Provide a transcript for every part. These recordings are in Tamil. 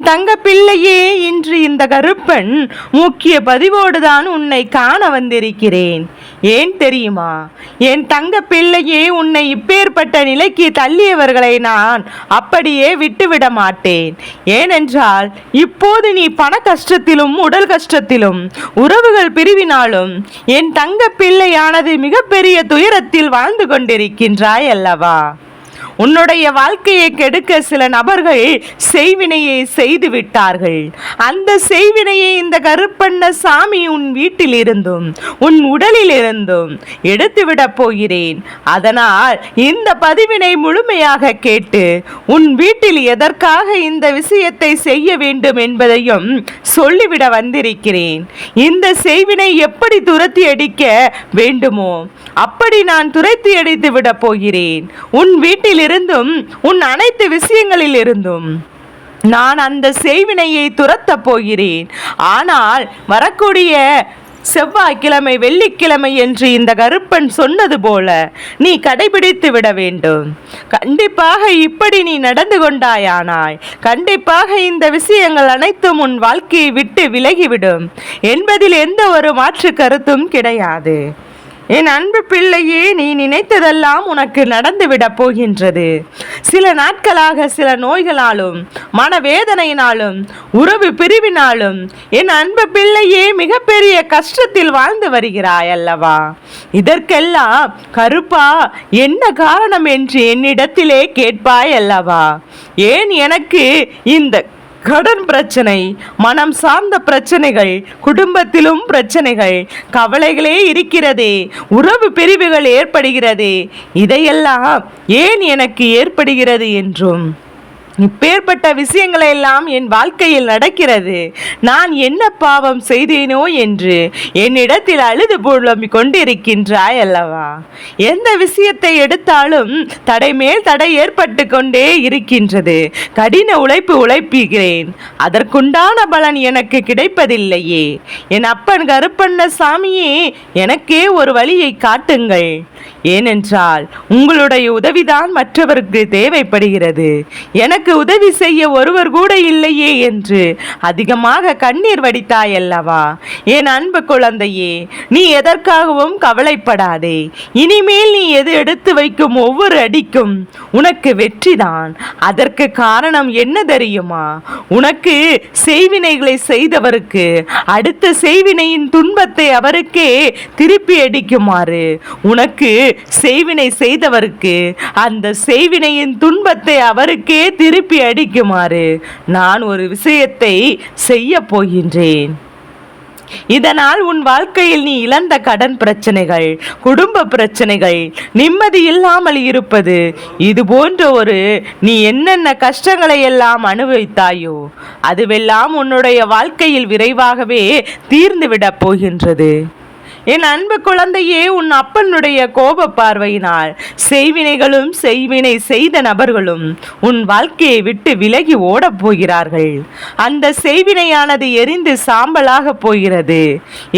தங்க பிள்ளையே, இன்று இந்த கருப்பன் முக்கிய பதிவோடுதான் உன்னை காண வந்திருக்கிறேன். ஏன் தெரியுமா? என் தங்க பிள்ளையே, உன்னை இப்பேற்பட்ட நிலைக்கு தள்ளியவர்களை நான் அப்படியே விட்டுவிட மாட்டேன். ஏனென்றால் இப்போது நீ பண கஷ்டத்திலும் உடல் கஷ்டத்திலும் உறவுகள் பிரிவினாலும் என் தங்க பிள்ளையானது மிகப்பெரிய துயரத்தில் வாழ்ந்து கொண்டிருக்கின்றாய் அல்லவா? உன்னுடைய வாழ்க்கையை கெடுக்க சில நபர்கள் செய்வினையை செய்து விட்டார்கள். அந்த செய்வினையை இந்த கருப்பண்ண சாமி உன் வீட்டில் இருந்தும் உன் உடலில் இருந்தும் எடுத்துவிடப் போகிறேன். அதனால் இந்த பதிவினை முழுமையாக கேட்டு உன் வீட்டில் எதற்காக இந்த விஷயத்தை செய்ய வேண்டும் என்பதையும் சொல்லிவிட வந்திருக்கிறேன். இந்த செய்வினை எப்படி துரத்தி அடிக்க வேண்டுமோ அப்படி நான் துரத்தி அடித்து விட போகிறேன். உன் வீட்டில் இருந்தும் உன் அனைத்து விஷயங்களில் இருந்தும் நான் அந்த செய்வினையை துரத்த போகிறேன். ஆனால் வரக்கூடிய செவ்வாய்க்கிழமை வெள்ளிக்கிழமை என்று இந்த கருப்பன் சொன்னது போல நீ கடைபிடித்து விட வேண்டும். கண்டிப்பாக இப்படி நீ நடந்து கொண்டாயானாய் கண்டிப்பாக இந்த விஷயங்கள் அனைத்தும் உன் வாழ்க்கையை விட்டு விலகிவிடும் என்பதில் எந்த ஒரு மாற்று கருத்தும் கிடையாது. என் அன்பு பிள்ளையே, நீ நினைத்ததெல்லாம் உனக்கு நடந்துவிடப் போகின்றது. சில நாட்களாக சில நோய்களாலும் மனவேதனையினாலும் உறவு பிரிவினாலும் என் அன்பு பிள்ளையே மிகப்பெரிய கஷ்டத்தில் வாழ்ந்து வருகிறாய் அல்லவா? இதற்கெல்லாம் கருப்பா என்ன காரணம் என்று என்னிடத்திலே கேட்பாய் அல்லவா? ஏன் எனக்கு இந்த கடன் பிரச்சனை, மனம் சார்ந்த பிரச்சனைகள், குடும்பத்திலும் பிரச்சனைகள், கவலைகளே இருக்கிறதே, உறவு பிரிவுகள் ஏற்படுகிறதே, இதையெல்லாம் ஏன் எனக்கு ஏற்படுகிறது என்றும் இப்பேற்பட்ட விஷயங்களை எல்லாம் என் வாழ்க்கையில் நடக்கிறது, நான் என்ன பாவம் செய்தேனோ என்று என்னிடத்தில் அழுது புலம்பிக் கொண்டிருக்கின்றாய் அல்லவா? எந்த விஷயத்தை எடுத்தாலும் தடை மேல் தடை ஏற்பட்டு கொண்டே இருக்கின்றது. கடின உழைப்புகிறேன், அதற்குண்டான பலன் எனக்கு கிடைப்பதில்லையே. என் அப்பன் கருப்பண்ண சாமியே, எனக்கே ஒரு வழியை காட்டுங்கள். ஏனென்றால் உங்களுடைய உதவிதான் மற்றவருக்கு தேவைப்படுகிறது. எனக்கு உதவி செய்ய ஒருவர் கூட இல்லையே என்று அதிகமாக கண்ணீர் வடித்தாய் அல்லவா? என் அன்பு குழந்தையே, நீ எதற்காகவும் கவலைப்படாதே. இனிமேல் நீ எது எடுத்து வைக்கும் ஒவ்வொரு அடிக்கும் உனக்கு வெற்றிதான். அதற்கு காரணம் என்ன தெரியுமா? உனக்கு செய்வினைகளை செய்தவருக்கு அடுத்த செய்வினையின் துன்பத்தை அவருக்கே திருப்பி அடிக்குமாறு, உனக்கு செய்வினை செய்தவருக்கு அந்த செய்வினையின் துன்பத்தை அவருக்கே திருப்பி அடிக்குமாறு நான் ஒரு விஷயத்தை செய்ய போகின்றேன். இதனால் உன் வாழ்க்கையில் நீ இழந்த கடன் பிரச்சனைகள், குடும்ப பிரச்சனைகள், நிம்மதி இல்லாமல் இருப்பது, இது போன்ற ஒரு நீ என்னென்ன கஷ்டங்களை எல்லாம் அனுபவித்தாயோ அதுவெல்லாம் உன்னுடைய வாழ்க்கையில் விரைவாகவே தீர்ந்துவிடப் போகின்றது. என் அன்பு குழந்தையே, உன் அப்பனுடைய கோப பார்வையினால் செய்வினைகளும் செய்வினை செய்த நபர்களும் உன் வாழ்க்கையை விட்டு விலகி ஓடப் போகிறார்கள். அந்த செய்வினையானது எரிந்து சாம்பலாக போகிறது.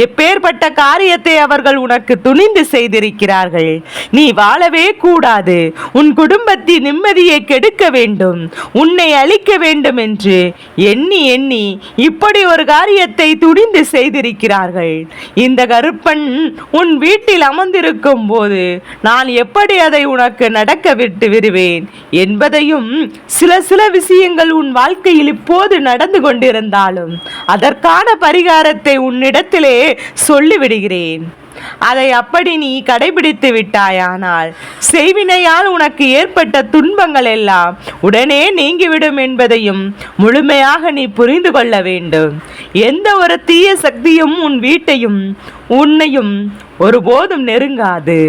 எப்பேற்பட்ட காரியத்தை அவர்கள் உனக்கு துணிந்து செய்திருக்கிறார்கள். நீ வாழவே கூடாது, உன் குடும்பத்தின் நிம்மதியை கெடுக்க வேண்டும், உன்னை அழிக்க வேண்டும் என்று எண்ணி எண்ணி இப்படி ஒரு காரியத்தை துணிந்து செய்திருக்கிறார்கள். இந்த கருப்பன் உன் வீட்டில் அமர்ந்திருக்கும் போது நான் எப்படி அதை உனக்கு நடக்க விட்டு விடுவேன் என்பதையும், சில விஷயங்கள் உன் வாழ்க்கையில் இப்போது நடந்து கொண்டிருந்தாலும் அதற்கான பரிகாரத்தை உன்னிடத்திலே சொல்லிவிடுகிறேன். அதை அப்படி நீ கடைபிடித்து விட்டாயானால் செய்வினையால் உனக்கு ஏற்பட்ட துன்பங்கள் எல்லாம் உடனே நீங்கிவிடும் என்பதையும் முழுமையாக நீ புரிந்து கொள்ள வேண்டும். எந்த ஒரு தீய சக்தியும் உன் வீட்டையும் உன்னையும் ஒருபோதும் நெருங்காது.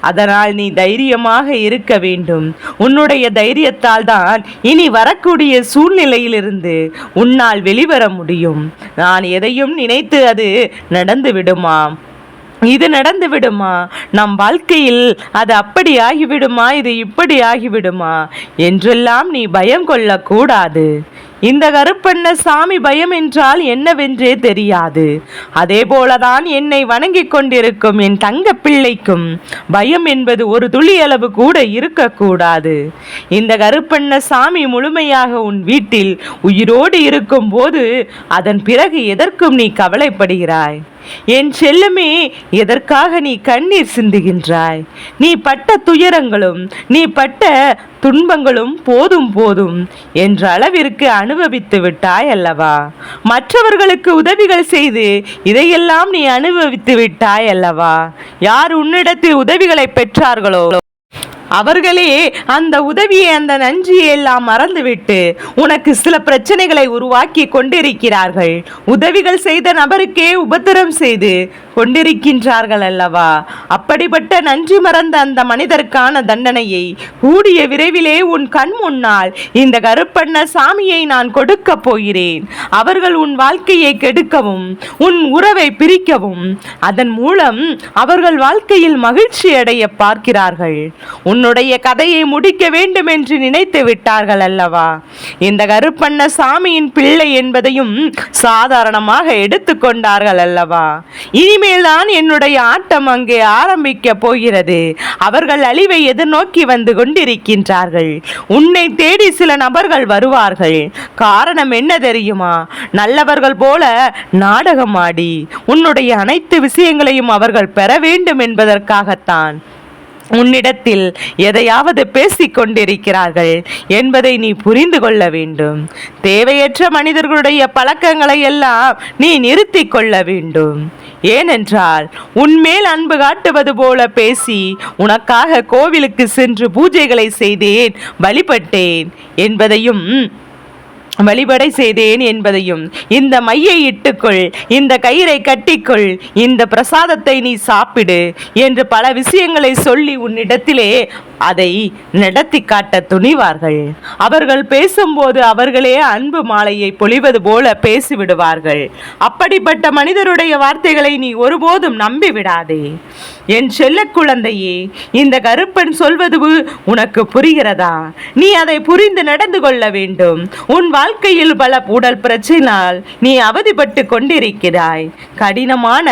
அதனால் நீ தைரியமாக இருக்க வேண்டும். உன்னுடைய தைரியத்தால் தான் இனி வரக்கூடிய சூழ்நிலையிலிருந்து உன்னால் வெளிவர முடியும். நான் எதையும் நினைத்து அது நடந்து விடுமா, இது நடந்து விடுமா, நம் வாழ்க்கையில் அது அப்படி ஆகிவிடுமா, இது இப்படி ஆகிவிடுமா என்றெல்லாம் நீ பயம் கொள்ளக்கூடாது. இந்த கருப்பண்ணசாமி பயம் என்றால் என்னவென்றே தெரியாது. அதே போலதான் என்னை வணங்கிக் கொண்டிருக்கும் என் தங்க பிள்ளைக்கும் பயம் என்பது ஒரு துளி அளவு கூட இருக்கக்கூடாது. இந்த கருப்பண்ணசாமி முழுமையாக உன் வீட்டில் உயிரோடு இருக்கும் போது அதன் பிறகு எதற்கும் நீ கவலைப்படுகிறாய்? என் செல்லமே, எதற்காக நீ கண்ணீர் சிந்துகின்றாய்? நீ பட்ட துயரங்களும் நீ பட்ட துன்பங்களும் போதும் போதும் என்ற அளவிற்கு அனுபவித்து விட்டாய் அல்லவா? மற்றவர்களுக்கு உதவிகள் செய்து இதையெல்லாம் நீ அனுபவித்து விட்டாய் அல்லவா? யார் உன்னிடத்தில் உதவிகளை பெற்றார்களோ அவர்களே அந்த உதவியை, அந்த நன்றியை எல்லாம் மறந்துவிட்டு உனக்கு சில பிரச்சனைகளை உருவாக்கி கொண்டிருக்கிறார்கள். உதவிகள் செய்த நபருக்கே உபத்திரம் செய்து கொண்டிருக்கின்றார்கள் அல்லவா? அப்படிப்பட்ட நன்றி மறந்த அந்த மனிதருக்கான தண்டனையை கூடிய விரைவிலே உன் கண் முன்னால் இந்த கருப்பண்ணசாமியை நான் கொடுக்க போகிறேன். அவர்கள் உன் வாழ்க்கையை கெடுக்கவும் உன் உறவை பிரிக்கவும் அதன் மூலம் அவர்கள் வாழ்க்கையில் மகிழ்ச்சி அடைய பார்க்கிறார்கள். உன்னுடைய கதையை முடிக்க வேண்டும் என்று நினைத்து விட்டார்கள் அல்லவா? இந்த கருப்பண்ணசாமியின் பிள்ளை என்பதையும் சாதாரணமாக எடுத்துக்கொண்டார்கள் அல்லவா? இனிமேல் தான் என்னுடைய ஆட்டம் அங்கே ஆரம்பிக்க போகிறது. அவர்கள் அழிவை எதிர்நோக்கி வந்து கொண்டிருக்கின்றார்கள். உன்னை தேடி சில நபர்கள் வருவார்கள். காரணம் என்ன தெரியுமா? நல்லவர்கள் போல நாடகம் ஆடி உன்னுடைய அனைத்து விஷயங்களையும் அவர்கள் பெற வேண்டும் என்பதற்காகத்தான் உன்னிடத்தில் எதையாவது பேசிக் கொண்டிருக்கிறார்கள் என்பதை நீ புரிந்து கொள்ள வேண்டும். தேவையற்ற மனிதர்களுடைய பழக்கங்களை எல்லாம் நீ நிறுத்தி கொள்ள வேண்டும். ஏனென்றால் உன்மேல் அன்பு காட்டுவது போல பேசி உனக்காக கோவிலுக்கு சென்று பூஜைகளை செய்தேன், வழிபடை செய்தேன் என்பதையும், இந்த மையை இட்டுக்கொள், இந்த கயிறை கட்டிக்கொள், இந்த பிரசாதத்தை நீ சாப்பிடு என்று பல விஷயங்களை சொல்லி உன்னிடத்திலே அதை நடத்தி காட்ட துணிவார்கள். அவர்கள் பேசும்போது அவர்களே அன்பு மாலையை பொழிவது போல பேசிவிடுவார்கள். அப்படிப்பட்ட மனிதருடைய வார்த்தைகளை நீ ஒருபோதும் நம்பிவிடாதே. என் செல்ல குழந்தையே, இந்த கருப்பன் சொல்வது உனக்கு புரிகிறதா? நீ அதை புரிந்து நடந்து கொள்ள வேண்டும். உன் வாழ்க்கையில் பல உடல் பிரச்சனையால் நீ அவதிப்பட்டு கொண்டிருக்கிறாய். கடினமான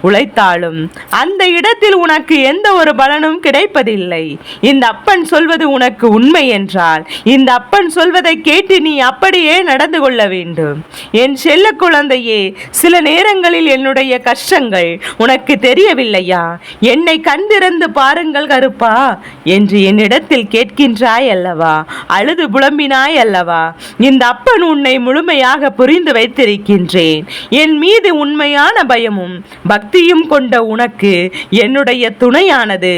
உழைத்தாலும் அந்த இடத்தில் உனக்கு எந்த ஒரு பலனும் கிடைப்பதில்லை. இந்த அப்பன் சொல்வது உனக்கு உண்மை என்றால் இந்த அப்பன் சொல்வதை கேட்டு நீ அப்படியே நடந்து கொள்ள வேண்டும். என் செல்ல குழந்தையே, சில நேரங்களில் என்னுடைய கஷ்டங்கள் உனக்கு தெரியவில்லையா? என்னை கண்டிருந்து பாருங்கள் கருப்பா என்று என்னிடத்தில் கேட்கின்றாய் அல்லவா? அழுது புலம்பினாய் அல்லவா? இந்த அப்பன் உன்னை முழுமையாக புரிந்து வைத்திருக்கின்றேன். என் மீது உண்மையான பயமும் பக்தியும் கொண்ட உனக்கு என்னுடைய துணையானது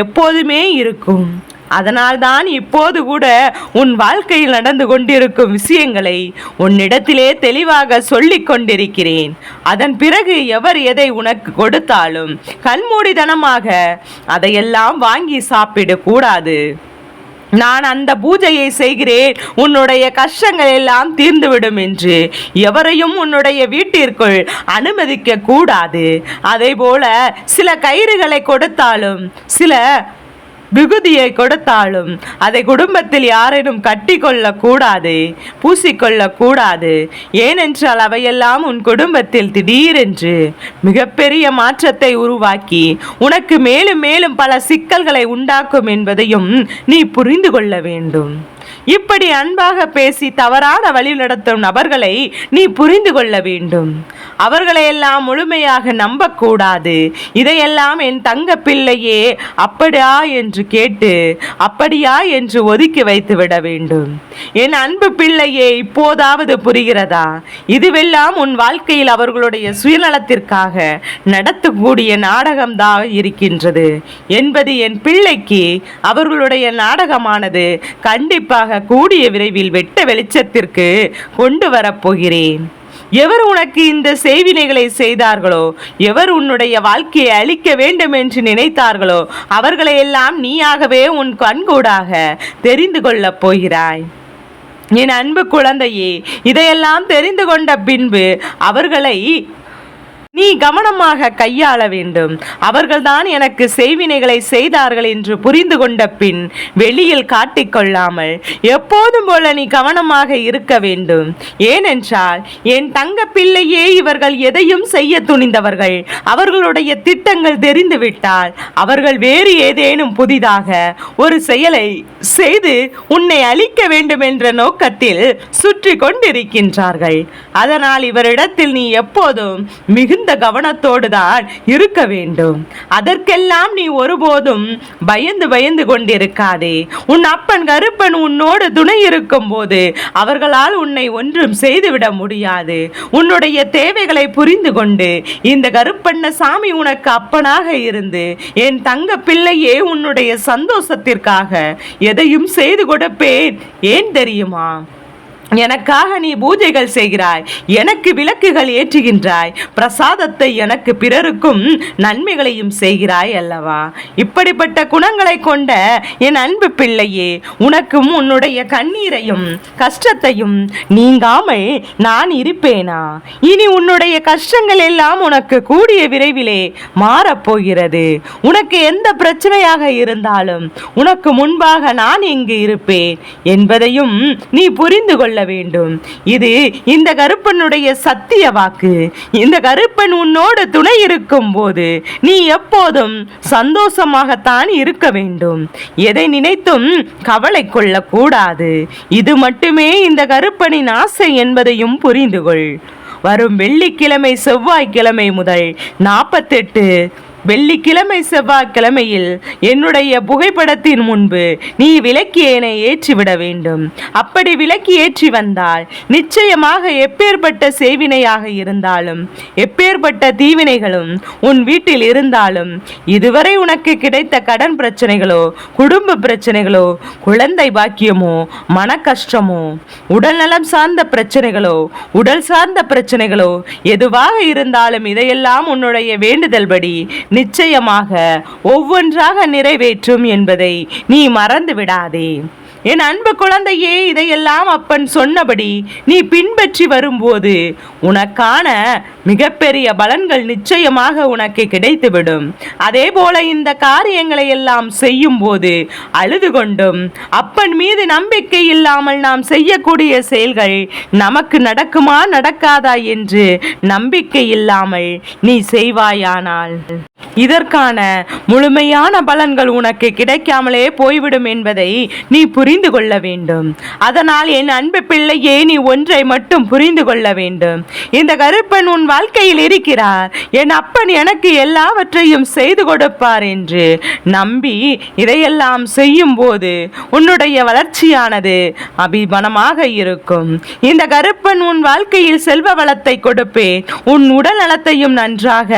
எப்போதுமே இருக்கும். அதனால்தான் இப்போது கூட உன் வாழ்க்கையில் நடந்து கொண்டிருக்கும் விஷயங்களை உன்னிடத்திலே தெளிவாக சொல்லிக் கொண்டிருக்கிறேன். அதன் பிறகு எவர் எதை உனக்கு கொடுத்தாலும் கண்மூடித்தனமாக அதையெல்லாம் வாங்கி சாப்பிட கூடாது. நான் அந்த பூஜையை செய்கிறேன், உன்னுடைய கஷ்டங்கள் எல்லாம் தீர்ந்துவிடும் என்று எவரையும் உன்னுடைய வீட்டிற்குள் அனுமதிக்க கூடாது. அதே போல சில கயிறுகளை கொடுத்தாலும் சில விகுதியை கொடுத்தாலும் அதை குடும்பத்தில் யாரேனும் கட்டி கொள்ளக்கூடாது, பூசிக்கொள்ளக்கூடாது. ஏனென்றால் அவையெல்லாம் உன் குடும்பத்தில் திடீரென்று மிகப்பெரிய மாற்றத்தை உருவாக்கி உனக்கு மேலும் மேலும் பல சிக்கல்களை உண்டாக்கும் என்பதையும் நீ புரிந்து கொள்ள வேண்டும். இப்படி அன்பாக பேசி தவறான வழி நடத்தும் நபர்களை நீ புரிந்து கொள்ள வேண்டும். அவர்களையெல்லாம் முழுமையாக நம்பக்கூடாது. இதையெல்லாம் என் தங்க பிள்ளையே அப்படியா என்று கேட்டு அப்படியா என்று ஒதுக்கி வைத்து விட வேண்டும். என் அன்பு பிள்ளையே, இப்போதாவது புரிகிறதா? இதுவெல்லாம் உன் வாழ்க்கையில் அவர்களுடைய சுயநலத்திற்காக நடத்தக்கூடிய நாடகம்தான் இருக்கின்றது என்பது என் பிள்ளைக்கு அவர்களுடைய நாடகமானது கண்டிப்பாக கூடிய விரைவில் வெட்ட வெளிச்சத்திற்கு கொண்டு வரப்போகிறேன். எவர் உனக்கு இந்த செய்வினைகளை செய்தார்களோ, எவர் உன்னுடைய வாழ்க்கையை அழிக்க வேண்டும் என்று நினைத்தார்களோ அவர்களை எல்லாம் நீயாகவே உன் கண்கூடாக தெரிந்து கொள்ளப் போகிறாய். என் அன்பு குழந்தையே, இதையெல்லாம் தெரிந்து கொண்ட பின்பு அவர்களை நீ கவனமாக கையாள வேண்டும். அவர்கள்தான் எனக்கு செய்வினைகளை செய்தார்கள் என்று புரிந்து கொண்ட பின் வெளியில் காட்டிக்கொள்ளாமல் எப்போதும் போல நீ கவனமாக இருக்க வேண்டும். ஏனென்றால் என் தங்க பிள்ளையே, இவர்கள் எதையும் செய்ய துணிந்தவர்கள். அவர்களுடைய திட்டங்கள் தெரிந்துவிட்டால் அவர்கள் வேறு ஏதேனும் புதிதாக ஒரு செயலை செய்து உன்னை அழிக்க வேண்டும் என்ற நோக்கத்தில் சுற்றி கொண்டிருக்கின்றார்கள். அதனால் இவரிடத்தில் நீ எப்போதும் மிகுந்த கவனத்தோடு தான் இருக்க வேண்டும். அதற்கெல்லாம் நீ ஒருபோதும் பயந்து பயந்து கொண்டிருக்காதே. உன் அப்பன் கருப்பன் உன்னோடு துணை இருக்கும் போது அவர்களால் உன்னை ஒன்றும் செய்துவிட முடியாது. உன்னுடைய தேவைகளை புரிந்து கொண்டு இந்த கருப்பண்ண சாமி உனக்கு அப்பனாக இருந்து என் தங்க பிள்ளையே, உன்னுடைய சந்தோஷத்திற்காக எதையும் செய்து கொடுப்பேன். ஏன் தெரியுமா? எனக்காக நீ பூஜைகள் செய்கிறாய், எனக்கு விளக்குகள் ஏற்றுகின்றாய், பிரசாதத்தை எனக்கு பிறருக்கும் நன்மைகளையும் செய்கிறாய் அல்லவா? இப்படிப்பட்ட குணங்களை கொண்ட என் அன்பு பிள்ளையே, உனக்கும் உன்னுடைய கண்ணீரையும் கஷ்டத்தையும் நீங்காமல் நான் இருப்பேனா? இனி உன்னுடைய கஷ்டங்கள் எல்லாம் உனக்கு கூடிய விரைவிலே மாறப்போகிறது. உனக்கு எந்த பிரச்சனையாக இருந்தாலும் உனக்கு முன்பாக நான் இங்கு இருப்பேன் என்பதையும் நீ புரிந்து கொள்ள வேண்டும். இது இந்த கருப்பனுடைய சத்திய வாக்கு. இந்த கருப்பன் உன்னோடு துணை இருக்கும் போது நீ எப்போதும் சந்தோஷமாகத்தான் இருக்க வேண்டும். எதை நினைத்தும் கவலை கொள்ளக்கூடாது. இது மட்டுமே இந்த கருப்பனின் ஆசை என்பதையும் புரிந்து கொள். வரும் வெள்ளிக்கிழமை செவ்வாய்க்கிழமை முதல் 48 வெள்ளிக்கிழமை செவ்வாய்க்கிழமையில் என்னுடைய புகைப்படத்தின் முன்பு நீ விளக்கியேனை ஏற்றிவிட வேண்டும். அப்படி விளக்கி ஏற்றி வந்தால் நிச்சயமாக எப்பேற்பட்ட செய்வினையாக இருந்தாலும் எப்பேற்பட்ட தீவினைகளும் உன் வீட்டில் இருந்தாலும், இதுவரை உனக்கு கிடைத்த கடன் பிரச்சனைகளோ, குடும்ப பிரச்சனைகளோ, குழந்தை பாக்கியமோ, மன கஷ்டமோ, உடல்நலம் சார்ந்த பிரச்சனைகளோ, உடல் சார்ந்த பிரச்சனைகளோ எதுவாக இருந்தாலும் இதையெல்லாம் உன்னுடைய வேண்டுதல் படி நிச்சயமாக ஒவ்வொன்றாக நிறைவேற்றும் என்பதை நீ மறந்து விடாதே. என் அன்பு குழந்தையே, இதையெல்லாம் அப்பன் சொன்னபடி நீ பின்பற்றி வரும்போது உனக்கான மிகப்பெரிய பலன்கள் நிச்சயமாக உனக்கு கிடைத்துவிடும். அதே போல இந்த காரியங்களை எல்லாம் செய்யும் போது அழுது கொண்டும் அப்பன் மீது நம்பிக்கை இல்லாமல் நாம் செய்யக்கூடிய செயல்கள் நமக்கு நடக்குமா நடக்காதா என்று நம்பிக்கை இல்லாமல் நீ செய்வாயானால் இதற்கான முழுமையான பலன்கள் உனக்கு கிடைக்காமலே போய்விடும் என்பதை நீ புரிந்து கொள்ள வேண்டும். அதனால் என் அன்பு பிள்ளையே, நீ ஒன்றை மட்டும் புரிந்து கொள்ள வேண்டும். இந்த கருப்பன் உன் வாழ்க்கையில் இருக்கிறார். என் அப்பன் எனக்கு எல்லாவற்றையும் செய்து கொடுப்பார் என்று நம்பி இதையெல்லாம் செய்யும் போது உன்னுடைய வளர்ச்சியானது அபிமனமாக இருக்கும். இந்த கருப்பன் உன் வாழ்க்கையில் செல்வ வளத்தை கொடுப்பேன், உன் உடல் நலத்தையும் நன்றாக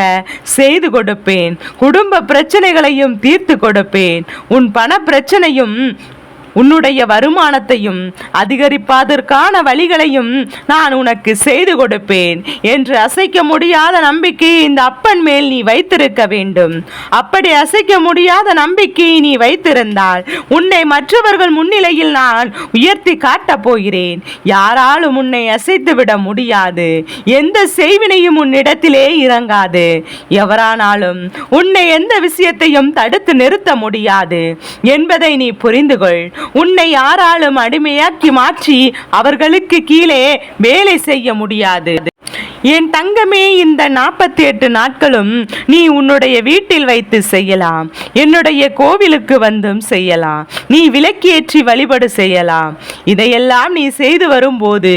செய்து கொடுப்பேன், குடும்ப பிரச்சனைகளையும் தீர்த்து கொடுப்பேன், உன் பண பிரச்சனையும் உன்னுடைய வருமானத்தையும் அதிகரிப்பதற்கான வழிகளையும் நான் உனக்கு செய்து கொடுப்பேன் என்று அசைக்க முடியாத நம்பிக்கையை இந்த அப்பன் மேல் நீ வைத்திருக்க வேண்டும். அப்படி அசைக்க முடியாத நம்பிக்கையை நீ வைத்திருந்தால் உன்னை மற்றவர்கள் முன்னிலையில் நான் உயர்த்தி காட்டப் போகிறேன். யாராலும் உன்னை அசைத்து விட முடியாது. எந்த செய்வினையும் உன்னிடத்திலே இறங்காது. எவரானாலும் உன்னை எந்த விஷயத்தையும் தடுத்து நிறுத்த முடியாது என்பதை நீ புரிந்து கொள். உன்னை யாராலும் அடிமையாக்கி மாற்றி அவர்களுக்கு கீழே வேலை செய்ய முடியாது. என் தங்கமே, இந்த 48 நாட்களும் நீ உன்னுடைய வீட்டில் வைத்து செய்யலாம். என்னுடைய கோவிலுக்கு வந்தும் செய்யலாம். நீ விளக்கேற்றி வழிபாடு செய்யலாம். இதையெல்லாம் நீ செய்து வரும்போது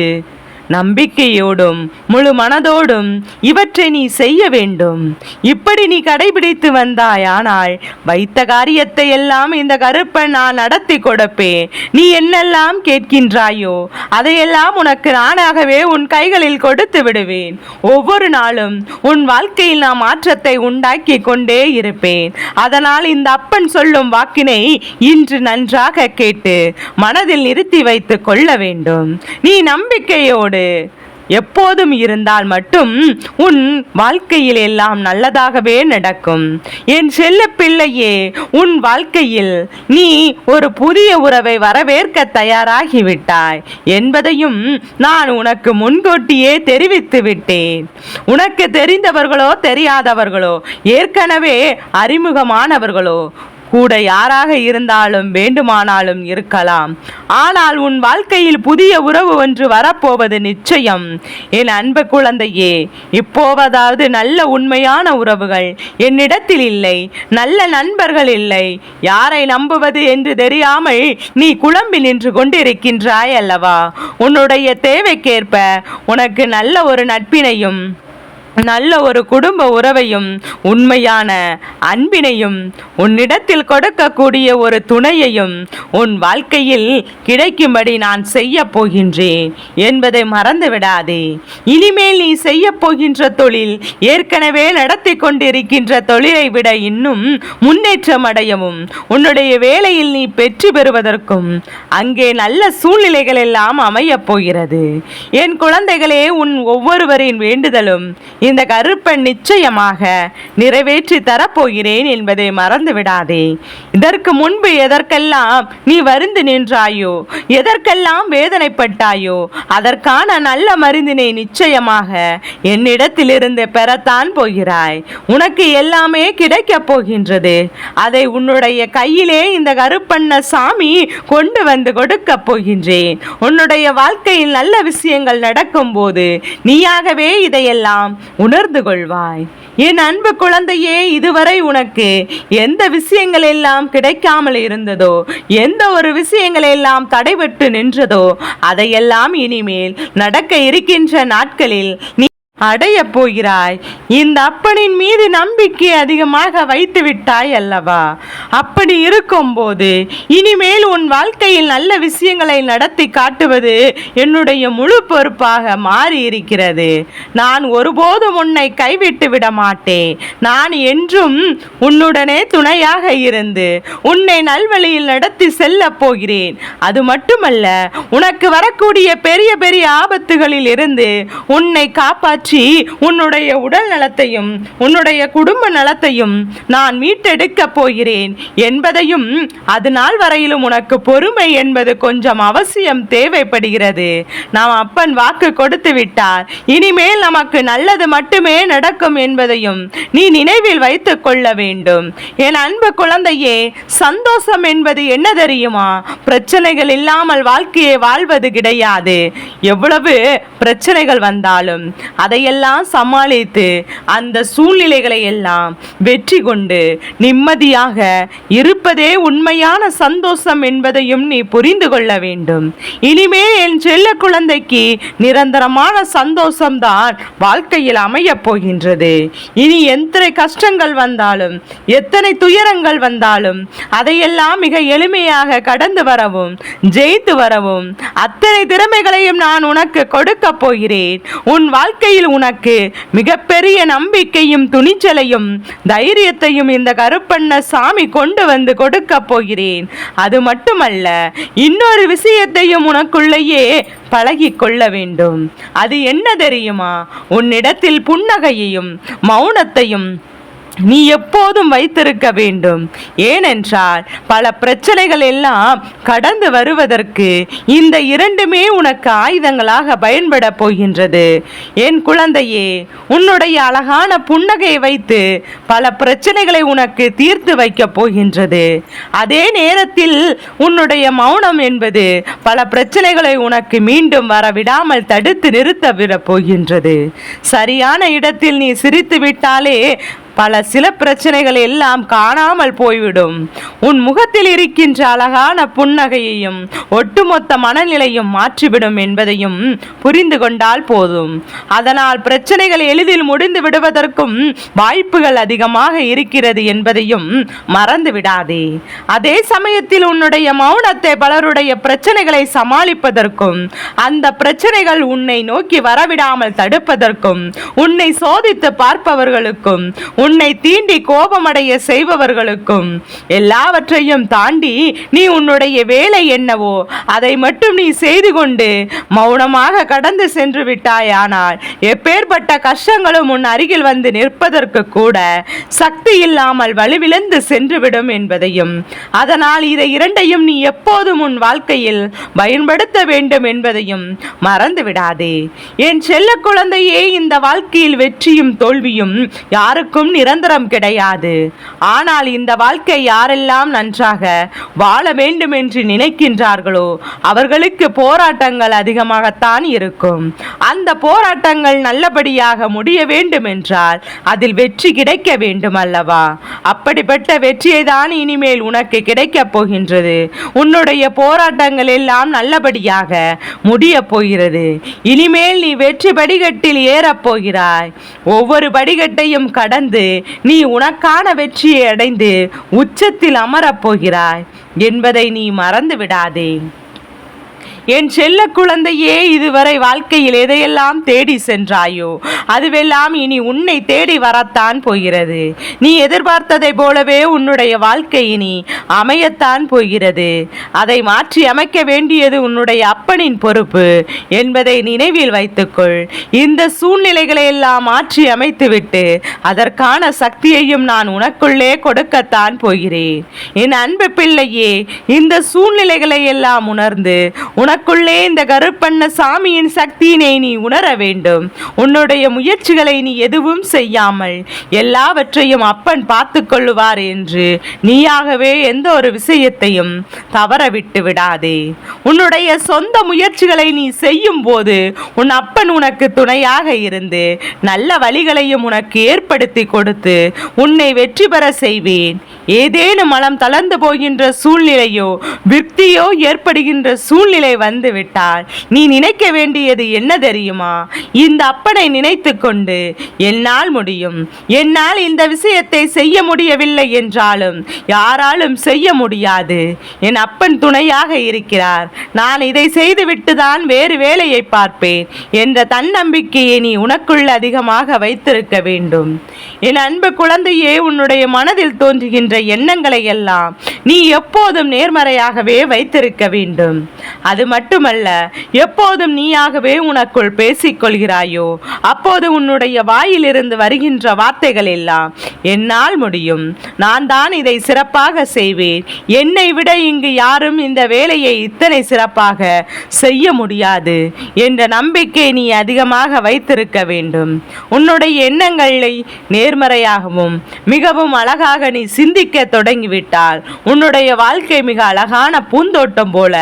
நம்பிக்கையோடும் முழு மனதோடும் இவற்றை நீ செய்ய வேண்டும். இப்படி நீ கடைபிடித்து வந்தாயானால் வைத்த காரியத்தை எல்லாம் இந்த கருப்பன் நான் நடத்தி கொடுப்பேன். நீ என்னெல்லாம் கேட்கின்றாயோ அதையெல்லாம் உனக்கு நானாகவே உன் கைகளில் கொடுத்து விடுவேன். ஒவ்வொரு நாளும் உன் வாழ்க்கையில் நான் மாற்றத்தை உண்டாக்கி கொண்டே இருப்பேன். அதனால் இந்த அப்பன் சொல்லும் வாக்கினை இன்று நன்றாக கேட்டு மனதில் நிறுத்தி வைத்து கொள்ள வேண்டும். நீ நம்பிக்கையோடு எப்போதும் இருந்தால் மட்டும் உன் வாழ்க்கையில் எல்லாம் நல்லதாகவே நடக்கும். என் செல்ல பிள்ளையே, உன் வாழ்க்கையில் நீ ஒரு புதிய உறவை வரவேற்க தயாராகிவிட்டாய் என்பதையும் நான் உனக்கு முன்கூட்டியே தெரிவித்து விட்டேன். உனக்கு தெரிந்தவர்களோ தெரியாதவர்களோ, ஏற்கனவே அறிமுகமானவர்களோ கூட யாராக இருந்தாலும் வேண்டுமானாலும் இருக்கலாம். ஆனால் உன் வாழ்க்கையில் புதிய உறவு ஒன்று வரப்போவது நிச்சயம். என் அன்பு குழந்தையே, இப்போவதாவது நல்ல உண்மையான உறவுகள் என்னிடத்தில் இல்லை, நல்ல நண்பர்கள் இல்லை. யாரை நம்புவது என்று தெரியாமல் நீ குழம்பி நின்று கொண்டிருக்கின்றாய் அல்லவா? உன்னுடைய தேவைக்கேற்ப உனக்கு நல்ல ஒரு நட்பினையும் நல்ல ஒரு குடும்ப உறவையும் உண்மையான அன்பினையும் உன்னிடத்தில் கொடுக்கக்கூடிய ஒரு துணையையும் உன் வாழ்க்கையில் கிடைக்கும்படி நான் செய்ய போகின்றேன் என்பதை மறந்து விடாதே. இனிமேல் நீ செய்ய போகின்ற தொழில் ஏற்கனவே நடத்தி கொண்டிருக்கின்ற தொழிலை விட இன்னும் முன்னேற்றம் அடையவும், உன்னுடைய வேலையில் நீ வெற்றி பெறுவதற்கும் அங்கே நல்ல சூழ்நிலைகள் எல்லாம் அமையப் போகிறது. என் குழந்தைகளே, உன் ஒவ்வொருவரின் வேண்டுதலும் இந்த கருப்பன் நிச்சயமாக நிறைவேற்றி தரப்போகிறேன் என்பதை மறந்து விடாதே. இதற்கு முன்பு எதற்கெல்லாம் நீ வருந்து நின்றாயோ, எதற்கெல்லாம் வேதனைப்பட்டாயோ, அதற்கான நல்ல மருந்தினை நிச்சயமாக என்னிடத்திலிருந்து பெறத்தான் போகிறாய். உனக்கு எல்லாமே கிடைக்கப் போகின்றது. அதை உன்னுடைய கையிலே இந்த கருப்பண்ண சாமி கொண்டு வந்து கொடுக்க போகின்றேன். உன்னுடைய வாழ்க்கையில் நல்ல விஷயங்கள் நடக்கும் போது நீயாகவே இதையெல்லாம் உணர்ந்து கொள்வாய். என் அன்பு குழந்தையே, இதுவரை உனக்கு எந்த விஷயங்கள் எல்லாம் கிடைக்காமல் இருந்ததோ, எந்த ஒரு விஷயங்கள் எல்லாம் தடைபட்டு நின்றதோ, அதையெல்லாம் இனிமேல் நடக்க இருக்கின்ற நாட்களில் நீ அடைய போகிறாய். இந்த அப்பனின் மீது நம்பிக்கை அதிகமாக வைத்து விட்டாய் அல்லவா? அப்படி இருக்கும்போது இனிமேல் உன் வாழ்க்கையில் நல்ல விஷயங்களை நடத்தி காட்டுவது என்னுடைய முழு பொறுப்பாக மாறி இருக்கிறது. நான் ஒருபோதும் உன்னை கைவிட்டு விட மாட்டேன். நான் என்றும் உன்னுடனே துணையாக இருந்து உன்னை நல்வழியில் நடத்தி செல்ல போகிறேன். அது மட்டுமல்ல, உனக்கு வரக்கூடிய பெரிய பெரிய ஆபத்துகளில் இருந்து உன்னை காப்பாற்றி உன்னுடைய உடல் நலத்தையும் உன்னுடைய குடும்ப நலத்தையும் நான் மீட்டெடுக்க போகிறேன் என்பதையும், அது நாள் வரையிலும் உனக்கு பொறுமை என்பது கொஞ்சம் அவசியம் தேவைப்படுகிறது. நாம் அப்பன் வாக்கு கொடுத்து விட்டார். இனிமேல் நமக்கு நல்லது மட்டுமே நடக்கும் என்பதையும் நீ நினைவில் வைத்துக் கொள்ள வேண்டும். என் அன்பு குழந்தையே, சந்தோஷம் என்பது என்ன தெரியுமா? பிரச்சனைகள் இல்லாமல் வாழ்க்கையை வாழ்வது கிடையாது. எவ்வளவு பிரச்சனைகள் வந்தாலும் அதையெல்லாம் சமாளித்து அந்த சூழ்நிலைகளை எல்லாம் வெற்றி கொண்டு நிம்மதியாக இருப்பதே உண்மையான சந்தோஷம் என்பதையும் நீ புரிந்து கொள்ள வேண்டும். இனிமே என் செல்ல குழந்தைக்கு நிரந்தரமான சந்தோஷம்தான் வாழ்க்கையில் அமையப் போகின்றது. இனி எத்தனை கஷ்டங்கள் வந்தாலும், எத்தனை துயரங்கள் வந்தாலும் அதையெல்லாம் மிக எளிமையாக கடந்து வரவும், ஜெயித்து வரவும் அத்தனை திறமைகளையும் நான் உனக்கு கொடுக்க போகிறேன். உன் வாழ்க்கையில் உனக்கு மிகப்பெரிய நம்பிக்கையும் துணிச்சலையும் தைரியத்தையும் இந்த கருப்பண்ண சாமி கொண்டு வந்து கொடுக்க போகிறேன். அது மட்டுமல்ல, இன்னொரு விஷயத்தையும் உனக்குள்ளேயே பழகி கொள்ள வேண்டும். அது என்ன தெரியுமா? உன்னிடத்தில் புன்னகையையும் மௌனத்தையும் நீ எப்போதும் வைத்திருக்க வேண்டும். ஏனென்றால் பல பிரச்சனைகள் எல்லாம் கடந்து வருவதற்கு இந்த இரண்டுமே உனக்கு ஆயுதங்களாக பயன்பட போகின்றது. என் குழந்தையே, உன்னுடைய அழகான புன்னகையை வைத்து பல பிரச்சனைகளை உனக்கு தீர்த்து வைக்க போகின்றது. அதே நேரத்தில் உன்னுடைய மௌனம் என்பது பல பிரச்சனைகளை உனக்கு மீண்டும் வரவிடாமல் தடுத்து நிறுத்தவிட போகின்றது. சரியான இடத்தில் நீ சிரித்து விட்டாலே சில பிரச்சனைகள் எல்லாம் காணாமல் போய்விடும். உன் முகத்தில் இருக்கின்ற அழகான புன்னகையையும் ஒட்டுமொத்த மனநிலையும் மாற்றிவிடும் என்பதையும் புரிந்து கொண்டால் போதும். அதனால் பிரச்சனைகள் எளிதில் முடிந்து விடுவதற்கும் வாய்ப்புகள் அதிகமாக இருக்கிறது என்பதையும் மறந்து விடாதே. அதே சமயத்தில் உன்னுடைய மௌனத்தை பலருடைய பிரச்சனைகளை சமாளிப்பதற்கும், அந்த பிரச்சனைகள் உன்னை நோக்கி வரவிடாமல் தடுப்பதற்கும், உன்னை சோதித்து பார்ப்பவர்களுக்கும் உன்னை தீண்டி கோபமடைய செய்பவர்களுக்கும் எல்லாவற்றையும் தாண்டி நீ உன்னுடைய வேலை என்னவோ அதை மட்டும் நீ செய்து கொண்டு மௌனமாக கடந்து சென்று விட்டாயானால் எப்பேற்பட்ட கஷ்டங்களும் உன் அருகில் வந்து நிற்பதற்கு கூட சக்தி இல்லாமல் வலுவிழந்து சென்றுவிடும் என்பதையும், அதனால் இதை இரண்டையும் நீ எப்போதும் உன் வாழ்க்கையில் பயன்படுத்த வேண்டும் என்பதையும் மறந்து விடாதே. என் செல்ல குழந்தையே, இந்த வாழ்க்கையில் வெற்றியும் தோல்வியும் யாருக்கும் நிரந்தரம் கிடையாது. ஆனால் இந்த வாழ்க்கை யாரெல்லாம் நன்றாக வாழ வேண்டும் என்று நினைக்கின்றார்களோ அவர்களுக்கு போராட்டங்கள் அதிகமாகத்தான் இருக்கும். அந்த போராட்டங்கள் நல்லபடியாக முடிய வேண்டும் என்றால் அதில் வெற்றி கிடைக்க வேண்டும் அல்லவா? அப்படிப்பட்ட வெற்றியை தான் இனிமேல் உனக்கு கிடைக்கப் போகின்றது. உன்னுடைய போராட்டங்கள் எல்லாம் நல்லபடியாக முடிய போகிறது. இனிமேல் நீ வெற்றி படிக்கட்டில் ஏறப் போகிறாய். ஒவ்வொரு படிக்கட்டையும் கடந்து நீ உனக்கான வெற்றியை அடைந்து உச்சத்தில் அமரப் போகிறாய் என்பதை நீ மறந்து விடாதே. என் செல்ல குழந்தையே, இதுவரை வாழ்க்கையில் எதையெல்லாம் தேடி சென்றாயோ அதுவெல்லாம் இனி உன்னை தேடி வரத்தான் போகிறது. நீ எதிர்பார்த்ததை போலவே உன்னுடைய வாழ்க்கை இனி அமையத்தான் போகிறது. அதை மாற்றி அமைக்க வேண்டியது உன்னுடைய அப்பனின் பொறுப்பு என்பதை நினைவில் வைத்துக்கொள். இந்த சூழ்நிலைகளை எல்லாம் மாற்றி அமைத்துவிட்டு அதற்கான சக்தியையும் நான் உனக்குள்ளே கொடுக்கத்தான் போகிறேன். என் அன்பு பிள்ளையே, இந்த சூழ்நிலைகளை எல்லாம் உணர்ந்து உனக்குள்ளே இந்த கருப்பண்ண சாமியின் சக்தியினை நீ உணர வேண்டும். உன்னுடைய முயற்சிகளை நீ எதுவும் செய்யாமல் எல்லாவற்றையும் அப்பன் பார்த்து கொள்ளுவார் என்று நீயாகவே எந்த ஒரு விஷயத்தையும் தவற விட்டு விடாதே. உன்னுடைய சொந்த முயற்சிகளை நீ செய்யும் போது உன் அப்பன் உனக்கு துணையாக இருந்து நல்ல வழிகளையும் உனக்கு ஏற்படுத்தி கொடுத்து உன்னை வெற்றி பெற செய்வேன். ஏதேனும் மனம் தளர்ந்து போகின்ற சூழ்நிலையோ விருத்தியோ ஏற்படுகின்ற சூழ்நிலை வந்துவிட்டால் நீ நினைக்க வேண்டியது என்ன தெரியுமா? இந்த அப்பனை நினைத்து கொண்டு என்னால் முடியும், என்னால் இந்த விஷயத்தை செய்ய முடியவில்லை என்றாலும் யாராலும் செய்ய முடியாது, என் அப்பன் துணையாக இருக்கிறார், நான் இதை செய்துவிட்டு தான் வேறு வேலையை பார்ப்பேன் என்ற தன்னம்பிக்கையை நீ உனக்குள் அதிகமாக வைத்திருக்க வேண்டும். என் அன்பு குழந்தையே, உன்னுடைய மனதில் தோன்றுகின்ற எண்ணங்களை எல்லாம் நீ எப்போதும் நேர்மறையாகவே வைத்திருக்க வேண்டும். அது மட்டுமல்ல, எப்போதும் நீயாகவே உனக்குள் பேசிக்கொள்கிறாயோ அப்போது உன்னுடைய வாயிலிருந்து வருகின்ற வார்த்தைகள் எல்லாம் என்னால் முடியும், நான் தான் இதை சிறப்பாக செய்வேன், என்னை விட இங்கு யாரும் இந்த வேலையை இத்தனை சிறப்பாக செய்ய முடியாது என்ற நம்பிக்கை நீ அதிகமாக வைத்திருக்க வேண்டும். உன்னுடைய எண்ணங்களை நேர்மறையாகவும் மிகவும் அழகாக நீ சிந்திக்க தொடங்கிவிட்டால் உன்னுடைய வாழ்க்கை மிக அழகான பூந்தோட்டம் போல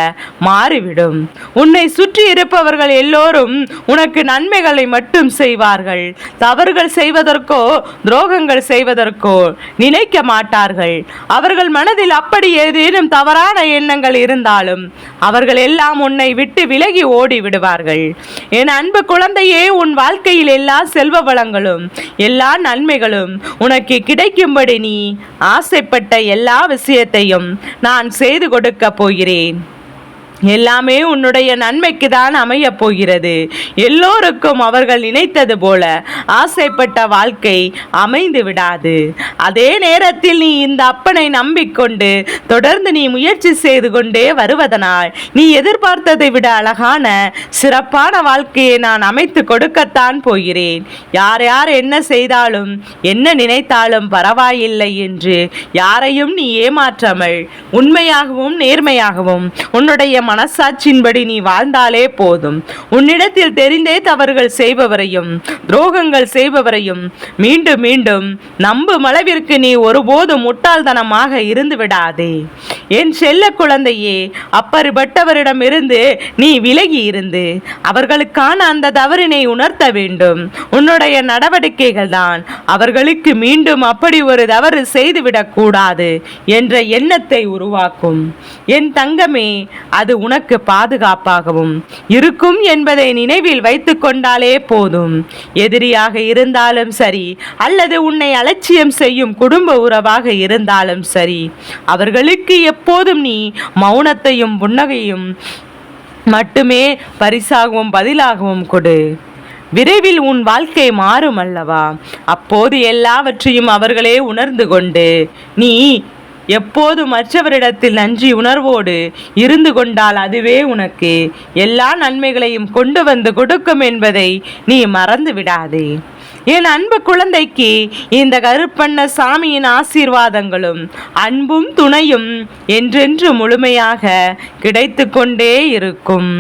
மாறிவிடும். உன்னை சுற்றி இருப்பவர்கள் எல்லோரும் உனக்கு நன்மைகளை மட்டும் செய்வார்கள். தவறுகள் செய்வதற்கோ துரோகங்கள் செய்வதற்கோ நினைக்க மாட்டார்கள். அவர்கள் மனதில் அப்படி ஏதேனும் தவறான எண்ணங்கள் இருந்தாலும் அவர்கள் எல்லாம் உன்னை விட்டு விலகி ஓடி விடுவார்கள். என் அன்பு குழந்தையே, உன் வாழ்க்கையில் எல்லா செல்வ வளங்களும் எல்லா நன்மைகளும் உனக்கு கிடைக்கும்படி நீ ஆசைப்பட்ட எல்லா விஷயத்தையும் நான் செய்து கொடுக்க போகிறேன். எல்லாமே உன்னுடைய நன்மைக்கு தான் அமைய போகிறது. எல்லோருக்கும் அவர்கள் நினைத்தது போல ஆசைப்பட்ட வாழ்க்கை அமைந்து விடாது. அதே நேரத்தில் நீ இந்த அப்பனை நம்பிக்கொண்டு தொடர்ந்து நீ முயற்சி செய்து கொண்டே வருவதனால் நீ எதிர்பார்த்ததை விட அழகான சிறப்பான வாழ்க்கையை நான் அமைத்து கொடுக்கத்தான் போகிறேன். யார் யார் என்ன செய்தாலும் என்ன நினைத்தாலும் பரவாயில்லை என்று யாரையும் நீ ஏமாற்றாமல் உண்மையாகவும் நேர்மையாகவும் உன்னுடைய மனசாட்சியின்படி நீ வாழ்ந்தாலே போதும். உன்னிடத்தில் தெரிந்தே தவறுகள் செய்பவரையும் துரோகங்கள் செய்பவரையும் மீண்டும் மீண்டும் நம்பும் அளவிற்கு நீ ஒருபோதும் முட்டாள்தனமாக இருந்து விடாதே. என் செல்ல குழந்தையே, அப்படிப்பட்டவரிடம் இருந்து நீ விலகி இருந்து அவர்களுக்கான அந்த தவறினை உணர்த்த வேண்டும். உன்னுடைய நடவடிக்கைகள் தான் அவர்களுக்கு மீண்டும் அப்படி ஒரு தவறு செய்துவிடக் கூடாது என்ற எண்ணத்தை உருவாக்கும். என் தங்கமே, அது உனக்கு பாதுகாப்பாகவும் இருக்கும் என்பதை நினைவில் வைத்துக் கொண்டாலே போதும். எதிரியாக இருந்தாலும் சரி அல்லது உன்னை அலட்சியம் செய்யும் குடும்ப உறவாக இருந்தாலும் சரி, அவர்களுக்கு எப்போதும் நீ மௌனத்தையும் புன்னகையும் மட்டுமே பரிசாகவும் பதிலாகவும் கொடு. விரைவில் உன் வாழ்க்கை மாறும் அல்லவா? அப்போது எல்லாவற்றையும் அவர்களே உணர்ந்து கொண்டு நீ எப்போது மற்றவரிடத்தில் நன்றி உணர்வோடு இருந்து கொண்டால் அதுவே உனக்கு எல்லா நன்மைகளையும் கொண்டு வந்து கொடுக்கும் என்பதை நீ மறந்து விடாதே. என் அன்பு குழந்தைக்கு இந்த கருப்பண்ண சாமியின் ஆசீர்வாதங்களும் அன்பும் துணையும் என்றென்று முழுமையாக கிடைத்து கொண்டே இருக்கும்.